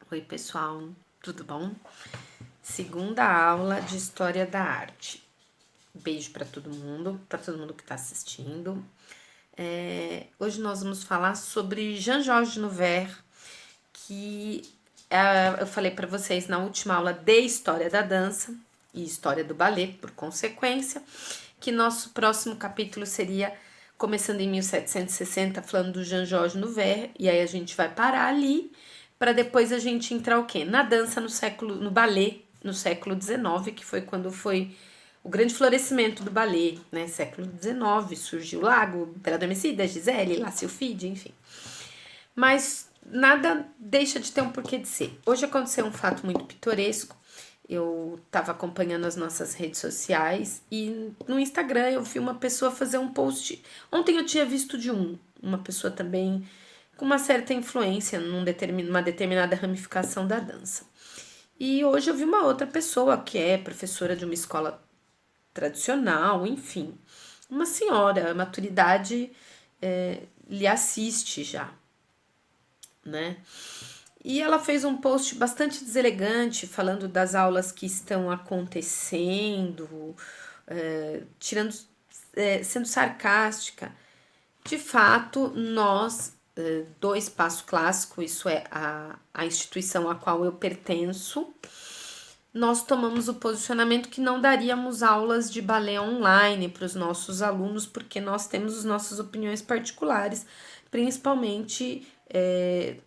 Oi, pessoal, tudo bom? Segunda aula de História da Arte. Beijo para todo mundo que está assistindo. Hoje nós vamos falar sobre Jean-Georges Noverre, que eu falei para vocês na última aula de História da Dança e História do Ballet, por consequência, que nosso próximo capítulo seria começando em 1760, falando do Jean-Georges Noverre, e aí a gente vai parar ali para depois a gente entrar o quê? Na dança no ballet no século XIX, que foi quando foi o grande florescimento do ballet, né? Século XIX, surgiu o Lago, Bela Adormecida, Gisele, La Sylphide, enfim. Mas nada deixa de ter um porquê de ser. Hoje aconteceu um fato muito pitoresco. Eu estava acompanhando as nossas redes sociais e no Instagram eu vi uma pessoa fazer um post. Ontem eu tinha visto de uma pessoa também com uma certa influência numa determinada ramificação da dança. E hoje eu vi uma outra pessoa que é professora de uma escola tradicional, enfim, uma senhora, a maturidade lhe assiste já, né? E ela fez um post bastante deselegante, falando das aulas que estão acontecendo, sendo sarcástica. De fato, nós, do Espaço Clássico, isso é a instituição a qual eu pertenço, nós tomamos o posicionamento que não daríamos aulas de balé online para os nossos alunos, porque nós temos as nossas opiniões particulares, principalmente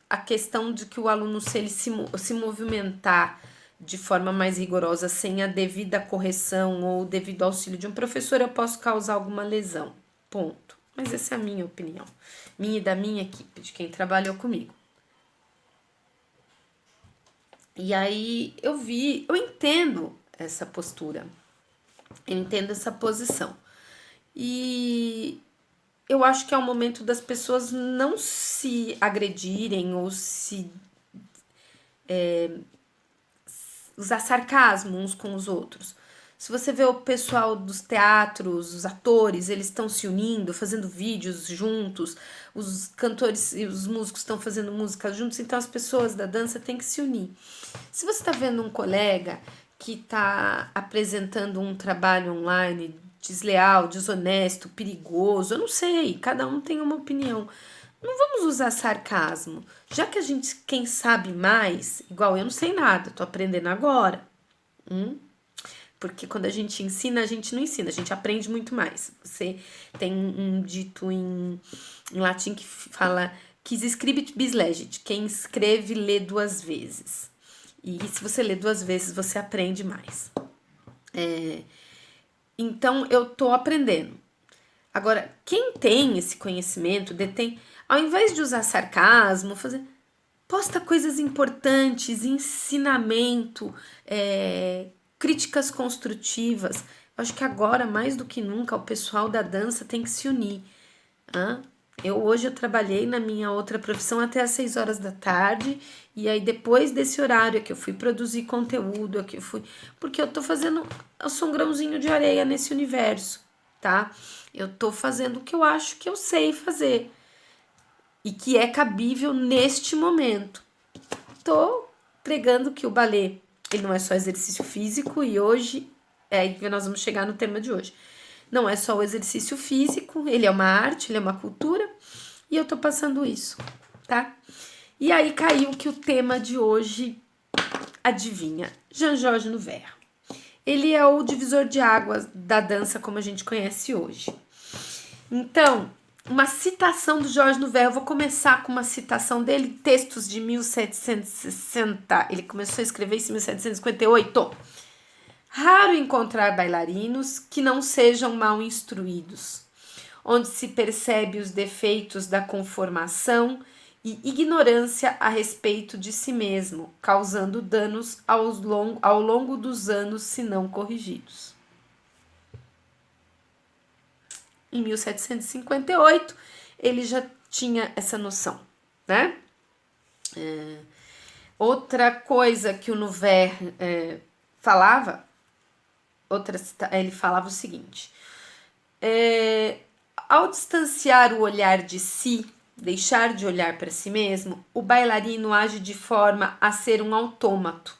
a questão de que o aluno, se ele se movimentar de forma mais rigorosa, sem a devida correção ou devido auxílio de um professor, eu posso causar alguma lesão. Ponto. Mas essa é a minha opinião, minha e da minha equipe, de quem trabalhou comigo. E aí eu entendo essa postura, eu entendo essa posição. E eu acho que é o momento das pessoas não se agredirem ou se usar sarcasmo uns com os outros. Se você vê o pessoal dos teatros, os atores, eles estão se unindo, fazendo vídeos juntos, os cantores e os músicos estão fazendo música juntos, então as pessoas da dança têm que se unir. Se você está vendo um colega que está apresentando um trabalho online desleal, desonesto, perigoso, eu não sei, cada um tem uma opinião. Não vamos usar sarcasmo. Já que a gente, quem sabe mais, igual eu não sei nada, tô aprendendo agora. Porque quando a gente ensina, a gente não ensina, a gente aprende muito mais. Você tem um dito em latim que fala quis scribit bis legit, quem escreve lê duas vezes. E se você lê duas vezes, você aprende mais. Então, eu tô aprendendo. Agora, quem tem esse conhecimento, detém, ao invés de usar sarcasmo, posta coisas importantes, ensinamento, críticas construtivas. Eu acho que agora, mais do que nunca, o pessoal da dança tem que se unir. Hoje eu trabalhei na minha outra profissão até às 6 horas da tarde, e aí depois desse horário é que eu fui produzir conteúdo, porque eu sou um grãozinho de areia nesse universo, tá? Eu tô fazendo o que eu acho que eu sei fazer e que é cabível neste momento. Tô pregando que o balé, ele não é só exercício físico, e hoje nós vamos chegar no tema de hoje. Não é só o exercício físico, ele é uma arte, ele é uma cultura, e eu tô passando isso, tá? E aí caiu que o tema de hoje, adivinha, Jean-Georges Noverre. Ele é o divisor de águas da dança como a gente conhece hoje. Então, uma citação do Georges Noverre, eu vou começar com uma citação dele, textos de 1760, ele começou a escrever isso em 1758. Raro encontrar bailarinos que não sejam mal instruídos, onde se percebe os defeitos da conformação e ignorância a respeito de si mesmo, causando danos ao longo dos anos se não corrigidos. Em 1758, ele já tinha essa noção, né? Outra coisa que o Noverre falava, ele falava o seguinte: ao distanciar o olhar de si deixar de olhar para si mesmo, o bailarino age de forma a ser um autômato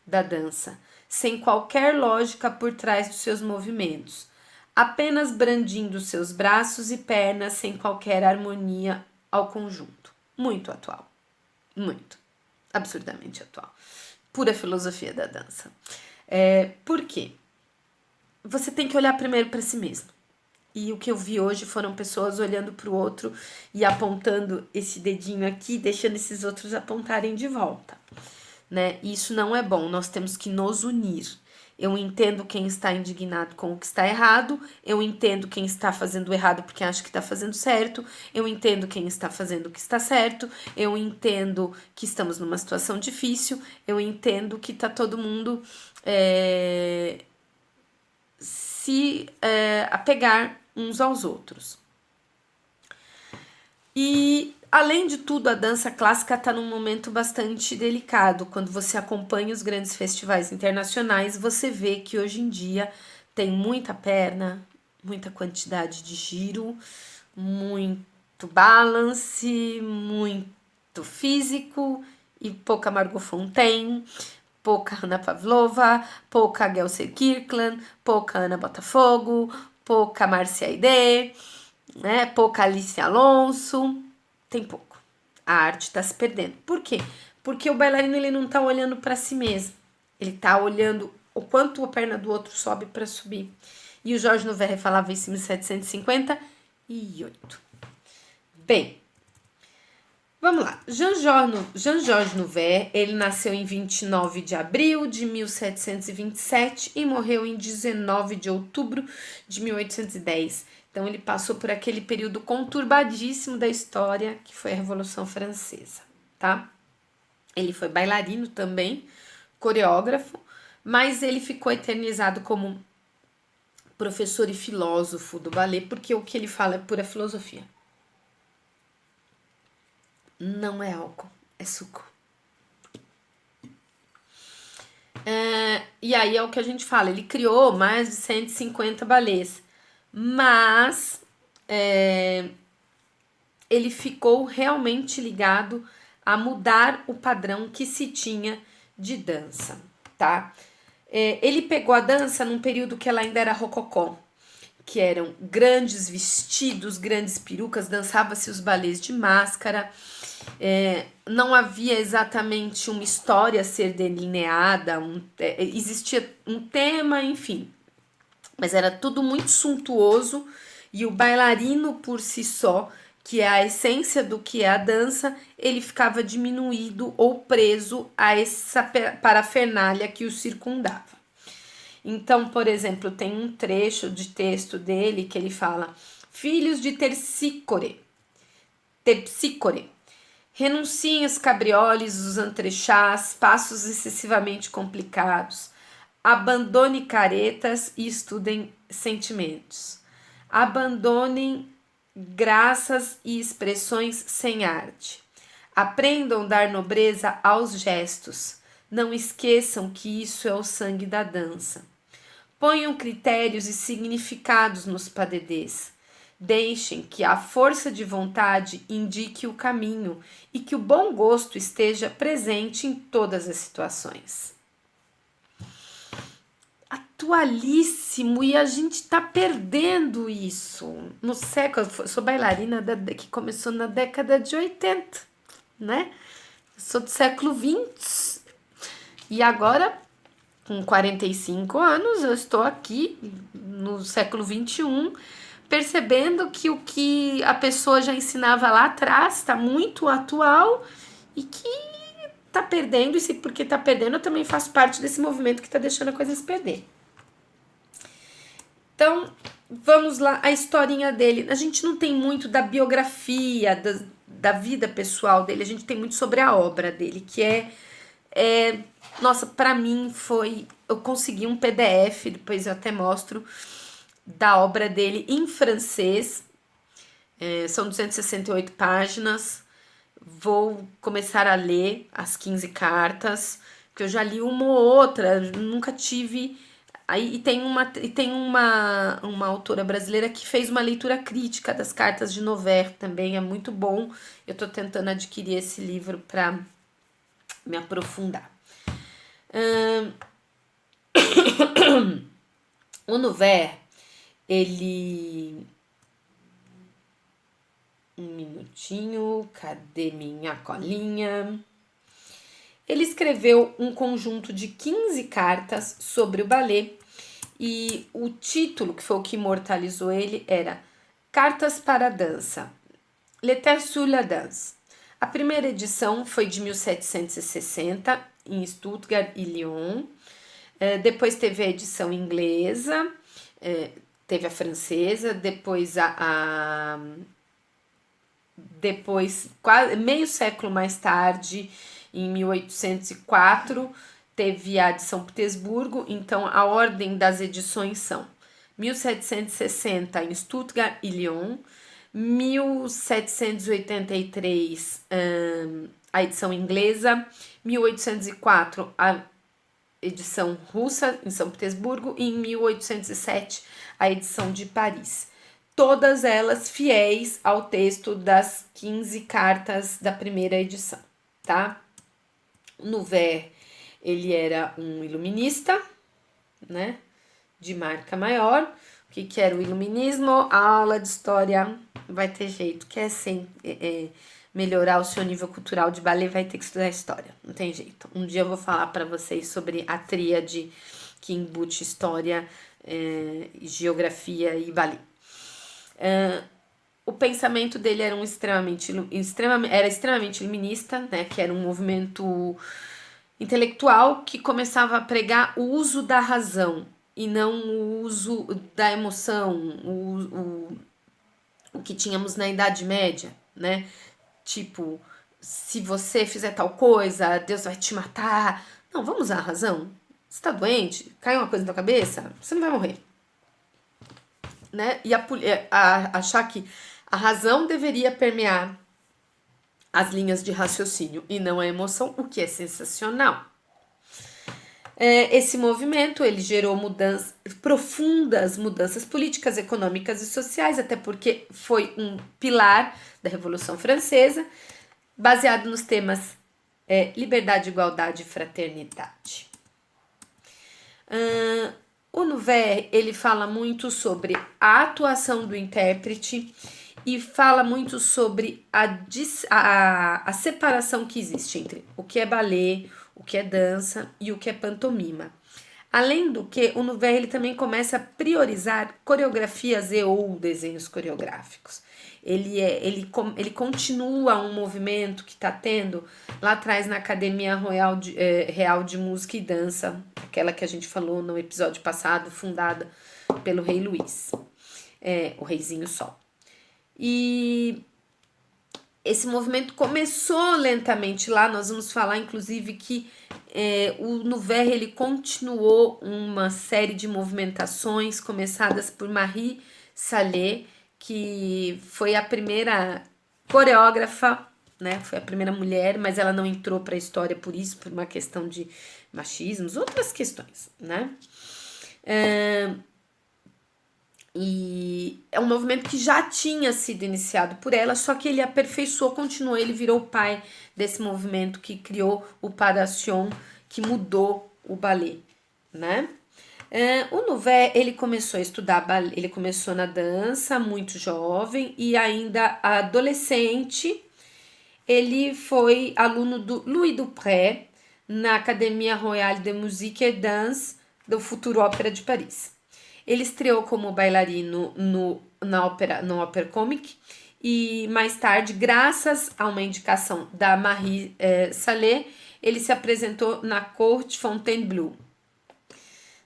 da dança, sem qualquer lógica por trás dos seus movimentos, apenas brandindo seus braços e pernas sem qualquer harmonia ao conjunto. Muito atual, muito, absurdamente atual. Pura filosofia da dança. Por quê? Você tem que olhar primeiro para si mesmo. E o que eu vi hoje foram pessoas olhando para o outro e apontando esse dedinho aqui, deixando esses outros apontarem de volta, né? Isso não é bom, nós temos que nos unir. Eu entendo quem está indignado com o que está errado, eu entendo quem está fazendo errado porque acha que está fazendo certo, eu entendo quem está fazendo o que está certo, eu entendo que estamos numa situação difícil, eu entendo que está todo mundo se apegar uns aos outros. E, além de tudo, a dança clássica está num momento bastante delicado. Quando você acompanha os grandes festivais internacionais, você vê que hoje em dia tem muita perna, muita quantidade de giro, muito balance, muito físico e pouca Margot Fonteyn, pouca Hannah Pavlova, pouca Gelsey Kirkland, pouca Ana Botafogo, pouca Marcia Aidê, né? Pouca Alice Alonso, tem pouco. A arte está se perdendo. Por quê? Porque o bailarino ele não está olhando para si mesmo. Ele está olhando o quanto a perna do outro sobe para subir. E o Georges Noverre falava isso em 1758. Bem, vamos lá. Jean-Georges Noverre, ele nasceu em 29 de abril de 1727 e morreu em 19 de outubro de 1810. Então, ele passou por aquele período conturbadíssimo da história, que foi a Revolução Francesa, tá? Ele foi bailarino também, coreógrafo, mas ele ficou eternizado como professor e filósofo do ballet, porque o que ele fala é pura filosofia. Não é álcool, é suco. E aí é o que a gente fala, ele criou mais de 150 balés, mas ele ficou realmente ligado a mudar o padrão que se tinha de dança, tá? Ele pegou a dança num período que ela ainda era rococó, que eram grandes vestidos, grandes perucas, dançava-se os balés de máscara, não havia exatamente uma história a ser delineada, existia um tema, enfim, mas era tudo muito suntuoso e o bailarino por si só, que é a essência do que é a dança, ele ficava diminuído ou preso a essa parafernália que o circundava. Então, por exemplo, tem um trecho de texto dele que ele fala: filhos de Terpsícore, renunciem os cabrioles, os entrechás, passos excessivamente complicados. Abandone caretas e estudem sentimentos. Abandonem graças e expressões sem arte. Aprendam a dar nobreza aos gestos. Não esqueçam que isso é o sangue da dança. Ponham critérios e significados nos padedês. Deixem que a força de vontade indique o caminho e que o bom gosto esteja presente em todas as situações. Atualíssimo, e a gente tá perdendo isso. No século, eu sou bailarina que começou na década de 80, né? Sou do século 20 e agora, com 45 anos, eu estou aqui no século 21, percebendo que o que a pessoa já ensinava lá atrás está muito atual e que tá perdendo, e porque tá perdendo, eu também faço parte desse movimento que tá deixando a coisa se perder. Então, vamos lá, a historinha dele. A gente não tem muito da biografia, da vida pessoal dele, a gente tem muito sobre a obra dele, que nossa, pra mim foi... Eu consegui um PDF, depois eu até mostro, da obra dele em francês. São 268 páginas. Vou começar a ler as 15 cartas, que eu já li uma ou outra, nunca tive Aí e tem uma autora brasileira que fez uma leitura crítica das cartas de Noverre, também é muito bom. Eu tô tentando adquirir esse livro para me aprofundar. O Noverre, ele. Um minutinho, cadê minha colinha? Ele escreveu um conjunto de 15 cartas sobre o ballet e o título, que foi o que imortalizou ele, era Cartas para a Dança, Lettres sur la danse. A primeira edição foi de 1760, em Stuttgart e Lyon. Depois teve a edição inglesa, teve a francesa, depois, quase meio século mais tarde, em 1804, teve a de São Petersburgo. Então, a ordem das edições são 1760 em Stuttgart e Lyon, 1783 a edição inglesa, 1804 a edição russa em São Petersburgo e em 1807 a edição de Paris. Todas elas fiéis ao texto das 15 cartas da primeira edição, tá? Noverre, ele era um iluminista, né, de marca maior. O que era o iluminismo? A aula de história vai ter jeito, quer melhorar o seu nível cultural de ballet, vai ter que estudar história, não tem jeito. Um dia eu vou falar para vocês sobre a tríade que embute história, geografia e ballet. O pensamento dele era extremamente iluminista, né, que era um movimento intelectual que começava a pregar o uso da razão e não o uso da emoção, o que tínhamos na Idade Média, né? Tipo, se você fizer tal coisa, Deus vai te matar. Não, vamos usar a razão. Você tá doente? Cai uma coisa na tua cabeça? Você não vai morrer. Né? E achar que a razão deveria permear as linhas de raciocínio e não a emoção, o que é sensacional. Esse movimento ele gerou profundas mudanças políticas, econômicas e sociais, até porque foi um pilar da Revolução Francesa, baseado nos temas liberdade, igualdade e fraternidade. O Noverre, ele fala muito sobre a atuação do intérprete e fala muito sobre a separação que existe entre o que é ballet, o que é dança e o que é pantomima. Além do que, o Noverre ele também começa a priorizar coreografias e ou desenhos coreográficos. Ele continua um movimento que está tendo lá atrás na Academia Real de Música e Dança, aquela que a gente falou no episódio passado, fundada pelo rei Luís, o reizinho Sol. E esse movimento começou lentamente lá, nós vamos falar inclusive que o Noverre ele continuou uma série de movimentações começadas por Marie Sallet, que foi a primeira coreógrafa, né? Foi a primeira mulher, mas ela não entrou para a história por isso, por uma questão de machismos, outras questões, né? E é um movimento que já tinha sido iniciado por ela, só que ele aperfeiçoou, continuou, ele virou o pai desse movimento que criou o Pas d'Action, que mudou o ballet, né? O Noverre, ele começou a estudar ballet, ele começou na dança muito jovem e ainda adolescente, ele foi aluno do Louis Dupré na Académie Royale de Musique et Danse do Futuro Ópera de Paris. Ele estreou como bailarino no Opéra Comique e mais tarde, graças a uma indicação da Marie Sallet, ele se apresentou na Corte Fontainebleau,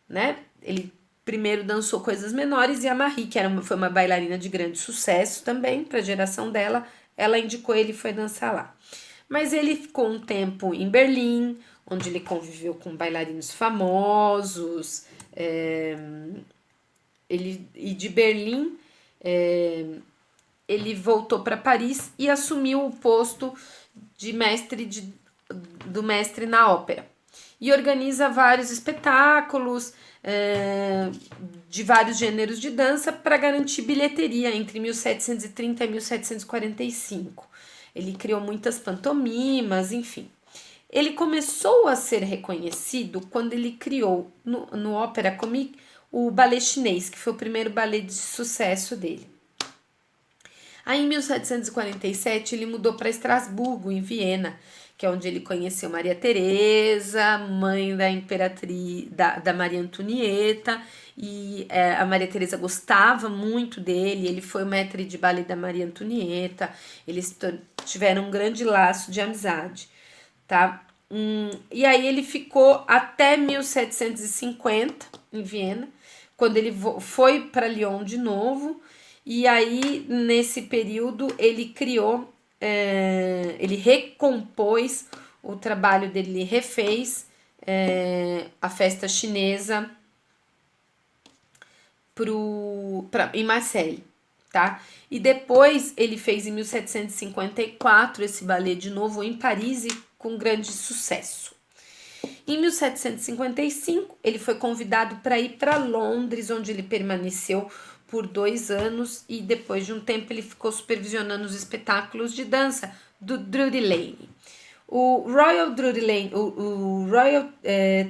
né? Ele primeiro dançou coisas menores e a Marie, que foi uma bailarina de grande sucesso também para a geração dela, ela indicou ele e foi dançar lá. Mas ele ficou um tempo em Berlim, onde ele conviveu com bailarinos famosos, e de Berlim ele voltou para Paris e assumiu o posto de do mestre na ópera. e organiza vários espetáculos de vários gêneros de dança para garantir bilheteria entre 1730 e 1745. Ele criou muitas pantomimas, enfim. Ele começou a ser reconhecido quando ele criou no Opéra Comique o ballet chinês, que foi o primeiro ballet de sucesso dele. Aí, em 1747, ele mudou para Estrasburgo, em Viena, que é onde ele conheceu Maria Teresa, mãe da imperatriz da Maria Antonieta, e a Maria Teresa gostava muito dele, ele foi o maître de ballet da Maria Antonieta, eles tiveram um grande laço de amizade, tá? E aí ele ficou até 1750 em Viena, quando ele foi para Lyon de novo, e aí nesse período ele criou, ele recompôs o trabalho dele, ele refez a festa chinesa em Marseille, tá? E depois ele fez em 1754 esse ballet de novo em Paris e com grande sucesso. Em 1755, ele foi convidado para ir para Londres, onde ele permaneceu por 2 anos e depois de um tempo ele ficou supervisionando os espetáculos de dança do Drury Lane. O Royal Drury Lane, o Royal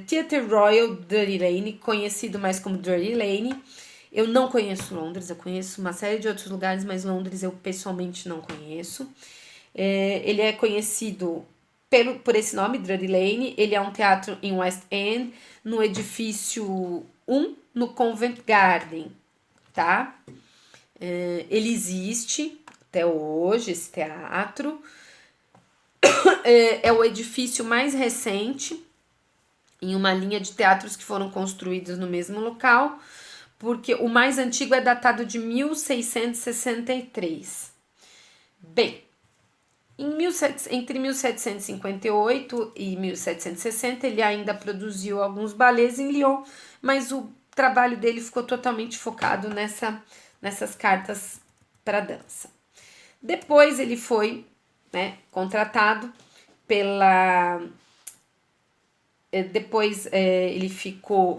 Theatre Royal Drury Lane, conhecido mais como Drury Lane. Eu não conheço Londres, eu conheço uma série de outros lugares, mas Londres eu pessoalmente não conheço. Ele é conhecido por esse nome, Drury Lane. Ele é um teatro em West End, no edifício 1, no Covent Garden, tá? Ele existe até hoje, esse teatro. É o edifício mais recente em uma linha de teatros que foram construídos no mesmo local, porque o mais antigo é datado de 1663. Bem, entre 1758 e 1760 ele ainda produziu alguns balés em Lyon, mas o trabalho dele ficou totalmente focado nessas cartas para dança. Depois ele foi contratado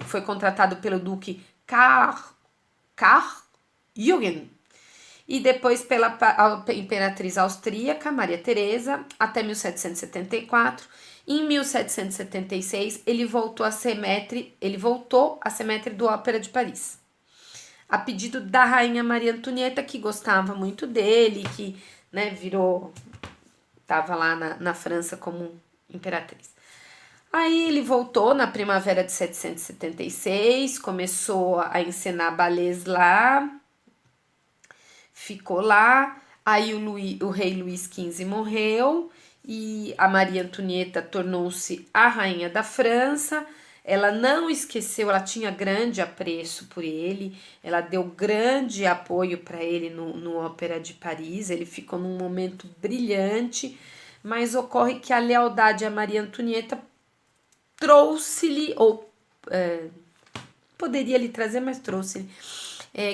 foi contratado pelo duque Karl Eugen e depois pela imperatriz austríaca Maria Teresa até 1774. Em 1776 ele voltou a ser maître do Ópera de Paris, a pedido da rainha Maria Antonieta, que gostava muito dele, que estava lá na França como imperatriz. Aí ele voltou na primavera de 1776, começou a encenar balés lá, ficou lá. Aí o rei Luís XV morreu e a Maria Antonieta tornou-se a rainha da França. Ela não esqueceu, ela tinha grande apreço por ele, ela deu grande apoio para ele no Ópera de Paris, ele ficou num momento brilhante, mas ocorre que a lealdade a Maria Antonieta trouxe-lhe, ou poderia lhe trazer, mas trouxe-lhe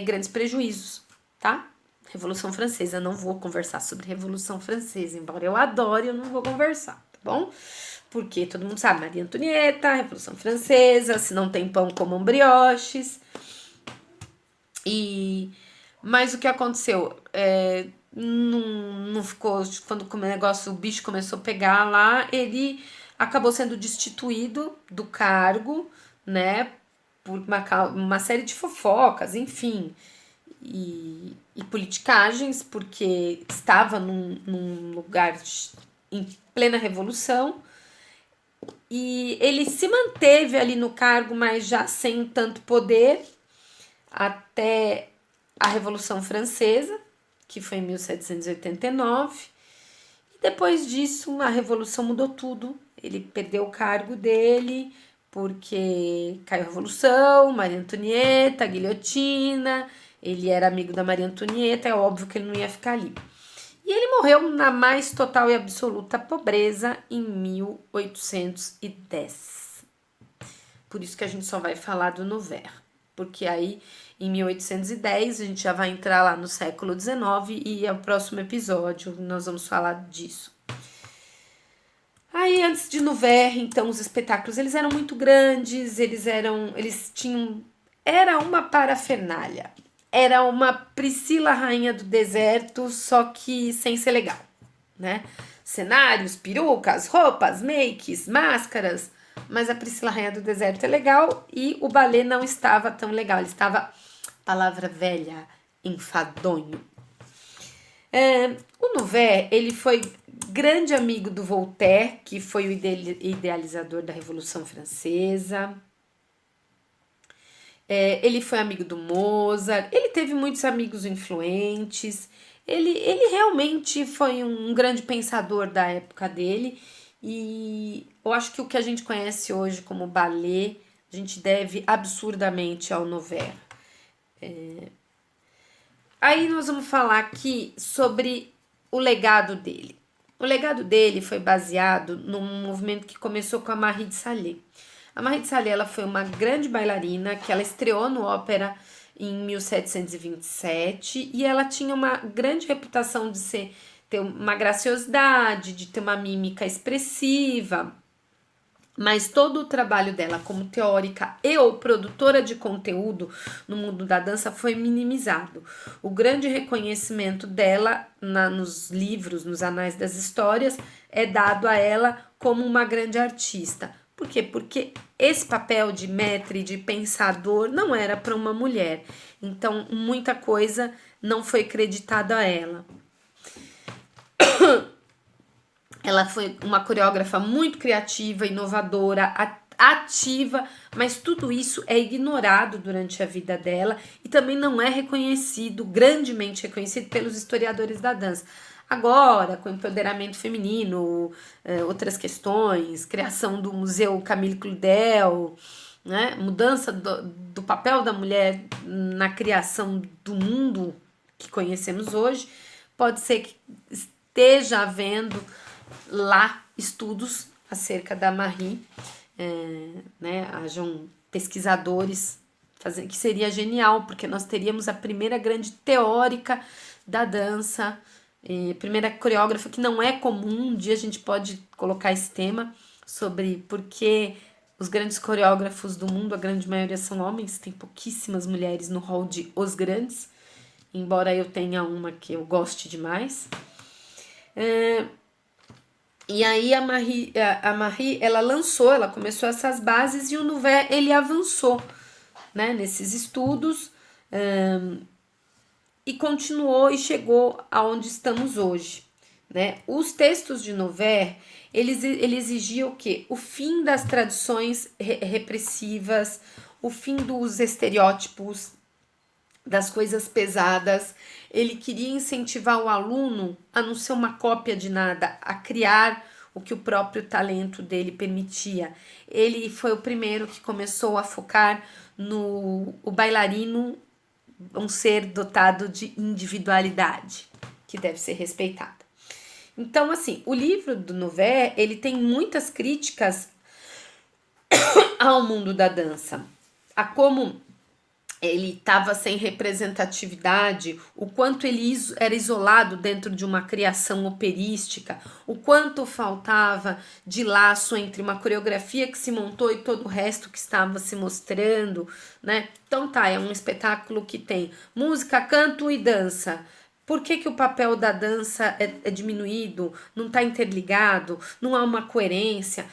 grandes prejuízos, tá? Revolução Francesa, eu não vou conversar sobre Revolução Francesa, embora eu adore, eu não vou conversar, tá bom? Porque todo mundo sabe, Maria Antonieta, Revolução Francesa, se não tem pão, comam brioches. Mas o que aconteceu? Não ficou. Quando o bicho começou a pegar lá, ele acabou sendo destituído do cargo, né? Por uma série de fofocas, enfim. E politicagens, porque estava num lugar em plena revolução. E ele se manteve ali no cargo, mas já sem tanto poder, até a Revolução Francesa, que foi em 1789. E depois disso, a Revolução mudou tudo. Ele perdeu o cargo dele, porque caiu a Revolução, Maria Antonieta, a guilhotina. Ele era amigo da Maria Antonieta, é óbvio que ele não ia ficar ali. E ele morreu na mais total e absoluta pobreza em 1810. Por isso que a gente só vai falar do Noverre. Porque aí, em 1810, a gente já vai entrar lá no século XIX e é o próximo episódio nós vamos falar disso. Aí, antes de Nouvert, então, os espetáculos, eles eram muito grandes, eles tinham, era uma parafernália, era uma Priscila Rainha do Deserto, só que sem ser legal, né? Cenários, perucas, roupas, makes, máscaras, mas a Priscila Rainha do Deserto é legal e o balé não estava tão legal, ele estava, palavra velha, enfadonho. O Nouvert, ele foi grande amigo do Voltaire, que foi o idealizador da Revolução Francesa. Ele foi amigo do Mozart, ele teve muitos amigos influentes, ele realmente foi um grande pensador da época dele, e eu acho que o que a gente conhece hoje como ballet, a gente deve absurdamente ao Nouvert. Aí nós vamos falar aqui sobre o legado dele. O legado dele foi baseado num movimento que começou com a Marie de Sallé. A Marie de Sallé, ela foi uma grande bailarina que ela estreou no ópera em 1727 e ela tinha uma grande reputação de ter uma graciosidade, de ter uma mímica expressiva. Mas todo o trabalho dela como teórica e ou produtora de conteúdo no mundo da dança foi minimizado. O grande reconhecimento dela nos livros, nos anais das histórias, é dado a ela como uma grande artista. Por quê? Porque esse papel de maître, de pensador, não era para uma mulher. Então, muita coisa não foi creditada a ela. Ela foi uma coreógrafa muito criativa, inovadora, ativa, mas tudo isso é ignorado durante a vida dela e também não é reconhecido, grandemente reconhecido pelos historiadores da dança. Agora, com o empoderamento feminino, outras questões, criação do Museu Camille Claudel, né, mudança do papel da mulher na criação do mundo que conhecemos hoje, pode ser que esteja havendo lá estudos acerca da Marie, né, hajam pesquisadores, que seria genial, porque nós teríamos a primeira grande teórica da dança, primeira coreógrafa, que não é comum. Um dia a gente pode colocar esse tema sobre por que os grandes coreógrafos do mundo, a grande maioria são homens, tem pouquíssimas mulheres no hall de Os Grandes, embora eu tenha uma que eu goste demais. E aí a Marie, ela começou essas bases e o Nouvert, ele avançou, né, nesses estudos e continuou e chegou aonde estamos hoje, né? Os textos de Nouvert, ele exigia o quê? O fim das tradições repressivas, o fim dos estereótipos, das coisas pesadas. Ele queria incentivar o aluno a não ser uma cópia de nada, a criar o que o próprio talento dele permitia. Ele foi o primeiro que começou a focar no o bailarino, um ser dotado de individualidade, que deve ser respeitada. Então, assim, o livro do Nouvert, ele tem muitas críticas ao mundo da dança, a como ele estava sem representatividade, o quanto ele era isolado dentro de uma criação operística, o quanto faltava de laço entre uma coreografia que se montou e todo o resto que estava se mostrando, né? Então tá, é um espetáculo que tem música, canto e dança. Por que o papel da dança é diminuído, não está interligado, não há uma coerência?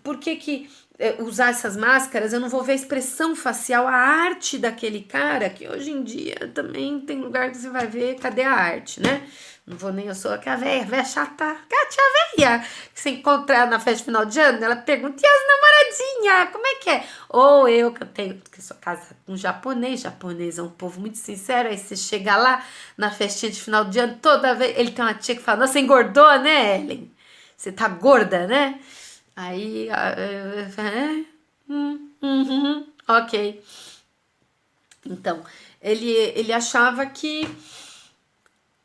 Por que usar essas máscaras, eu não vou ver a expressão facial, a arte daquele cara, que hoje em dia também tem lugar que você vai ver, cadê a arte, né? Não vou nem, eu sou aquela velha chata, a tia velha, que você encontrar na festa de final de ano, ela pergunta, e as namoradinhas, como é que é? Ou eu, que sou casada com um japonês é um povo muito sincero, aí você chega lá, na festinha de final de ano, toda vez, ele tem uma tia que fala, nossa, você engordou, né, Ellen? Você tá gorda, né? Aí, ok. Então, ele achava que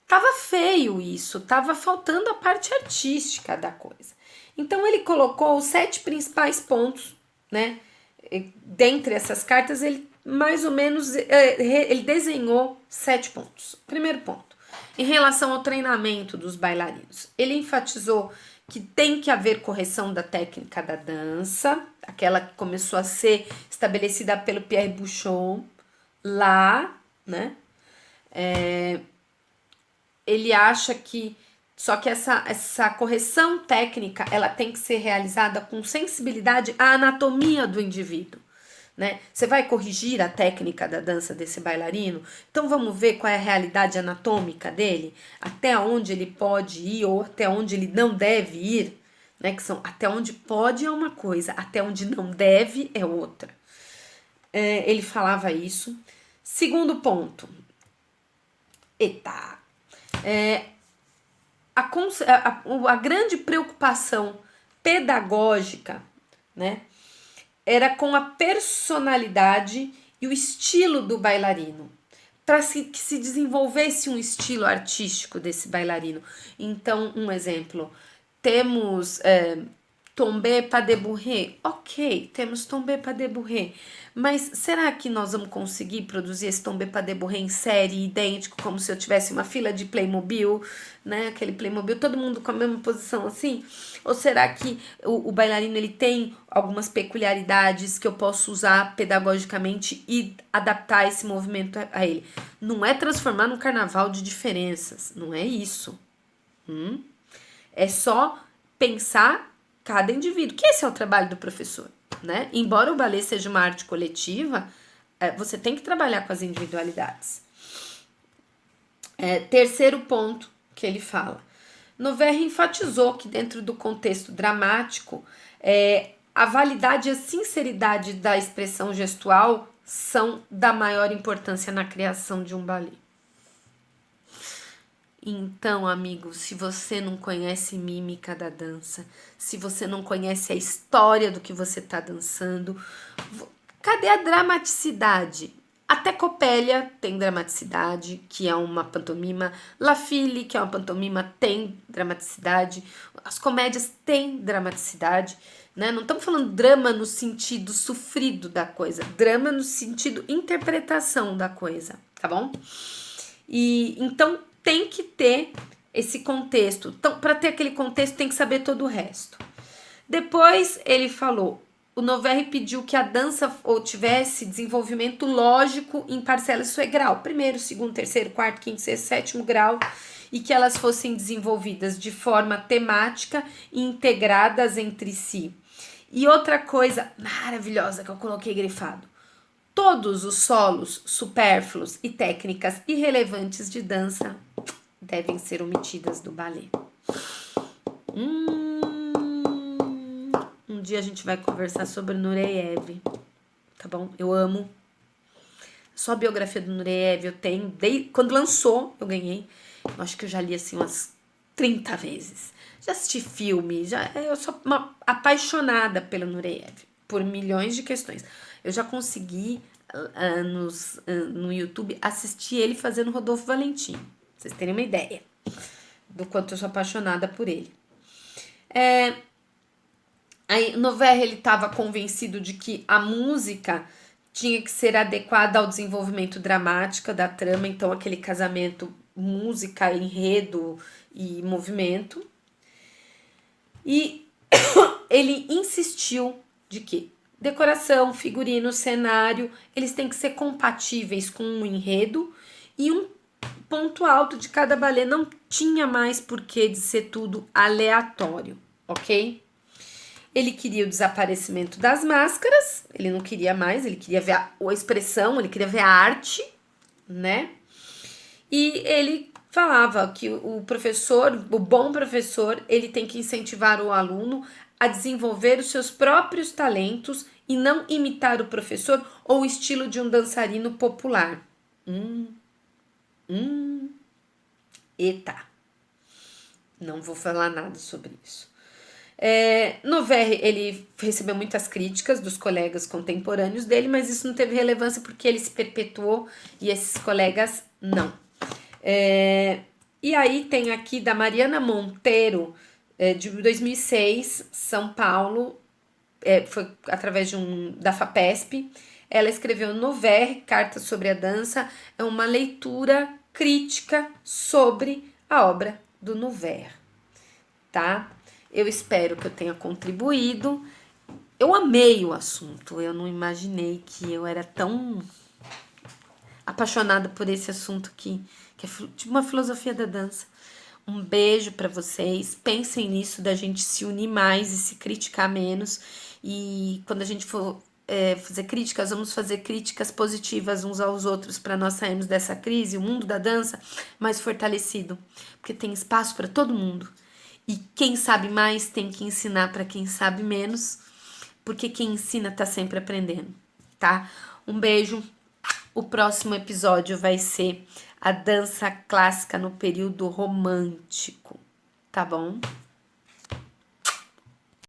tava feio isso, tava faltando a parte artística da coisa. Então, ele colocou os 7 principais pontos, né? Dentre essas cartas, ele mais ou menos, ele desenhou 7 pontos. Primeiro ponto, em relação ao treinamento dos bailarinos. Ele enfatizou que tem que haver correção da técnica da dança, aquela que começou a ser estabelecida pelo Pierre Bouchon lá, né? Ele acha que só que essa correção técnica ela tem que ser realizada com sensibilidade à anatomia do indivíduo. Né? Você vai corrigir a técnica da dança desse bailarino? Então vamos ver qual é a realidade anatômica dele, até onde ele pode ir ou até onde ele não deve ir, né? Que são até onde pode é uma coisa, até onde não deve é outra. Ele falava isso. Segundo ponto, a grande preocupação pedagógica, né? Era com a personalidade e o estilo do bailarino, para que se desenvolvesse um estilo artístico desse bailarino. Então, um exemplo, temos Tombé Pas de Bourrée, ok, temos Tombé Pas de Bourrée, mas será que nós vamos conseguir produzir esse Tombé Pas de Bourrée em série, idêntico, como se eu tivesse uma fila de Playmobil, né, aquele Playmobil, todo mundo com a mesma posição assim? Ou será que o bailarino ele tem algumas peculiaridades que eu posso usar pedagogicamente e adaptar esse movimento a ele? Não é transformar num carnaval de diferenças, não é isso. É só pensar cada indivíduo, que esse é o trabalho do professor, né? Embora o ballet seja uma arte coletiva, você tem que trabalhar com as individualidades. Terceiro ponto que ele fala. Noverre enfatizou que dentro do contexto dramático, a validade e a sinceridade da expressão gestual são da maior importância na criação de um ballet. Então, amigo, se você não conhece mímica da dança, se você não conhece a história do que você está dançando, cadê a dramaticidade? Até Copélia tem dramaticidade, que é uma pantomima. La Fille, que é uma pantomima, tem dramaticidade. As comédias têm dramaticidade, né? Não estamos falando drama no sentido sofrido da coisa, drama no sentido interpretação da coisa, tá bom? E então tem que ter esse contexto. Então, para ter aquele contexto, tem que saber todo o resto. Depois ele falou, o Noverre pediu que a dança tivesse desenvolvimento lógico em parcelas, isso é grau, primeiro, segundo, terceiro, quarto, quinto, sexto, sétimo grau, e que elas fossem desenvolvidas de forma temática e integradas entre si. E outra coisa maravilhosa que eu coloquei grifado, todos os solos supérfluos e técnicas irrelevantes de dança devem ser omitidas do ballet. Um dia a gente vai conversar sobre Nureyev, tá bom? Eu amo. Só a biografia do Nureyev eu tenho. Quando lançou, eu ganhei. Eu acho que eu já li assim umas 30 vezes. Já assisti filme, eu sou uma apaixonada pelo Nureyev, por milhões de questões. Eu já consegui no YouTube assistir ele fazendo Rodolfo Valentim. Pra vocês terem uma ideia do quanto eu sou apaixonada por ele. Aí, Noverre, ele estava convencido de que a música tinha que ser adequada ao desenvolvimento dramático da trama, então aquele casamento música, enredo e movimento. E ele insistiu de que decoração, figurino, cenário, eles têm que ser compatíveis com um enredo e um ponto alto de cada balé. Não tinha mais porquê de ser tudo aleatório, ok? Ele queria o desaparecimento das máscaras, ele não queria mais, ele queria ver a expressão, ele queria ver a arte, né? E ele falava que o professor, o bom professor, ele tem que incentivar o aluno a desenvolver os seus próprios talentos e não imitar o professor ou o estilo de um dançarino popular. Eita, não vou falar nada sobre isso. Noverre, ele recebeu muitas críticas dos colegas contemporâneos dele, mas isso não teve relevância porque ele se perpetuou e esses colegas não. E aí tem aqui da Mariana Monteiro, de 2006, São Paulo, foi através da FAPESP. Ela escreveu Noverre, Carta sobre a Dança, é uma leitura crítica sobre a obra do Noverre, tá? Eu espero que eu tenha contribuído. Eu amei o assunto. Eu não imaginei que eu era tão apaixonada por esse assunto que é tipo uma filosofia da dança. Um beijo pra vocês. Pensem nisso da gente se unir mais e se criticar menos. E quando a gente for fazer críticas, vamos fazer críticas positivas uns aos outros para nós sairmos dessa crise, o mundo da dança mais fortalecido, porque tem espaço para todo mundo. E quem sabe mais tem que ensinar para quem sabe menos, porque quem ensina tá sempre aprendendo, tá? Um beijo. O próximo episódio vai ser a dança clássica no período romântico, tá bom?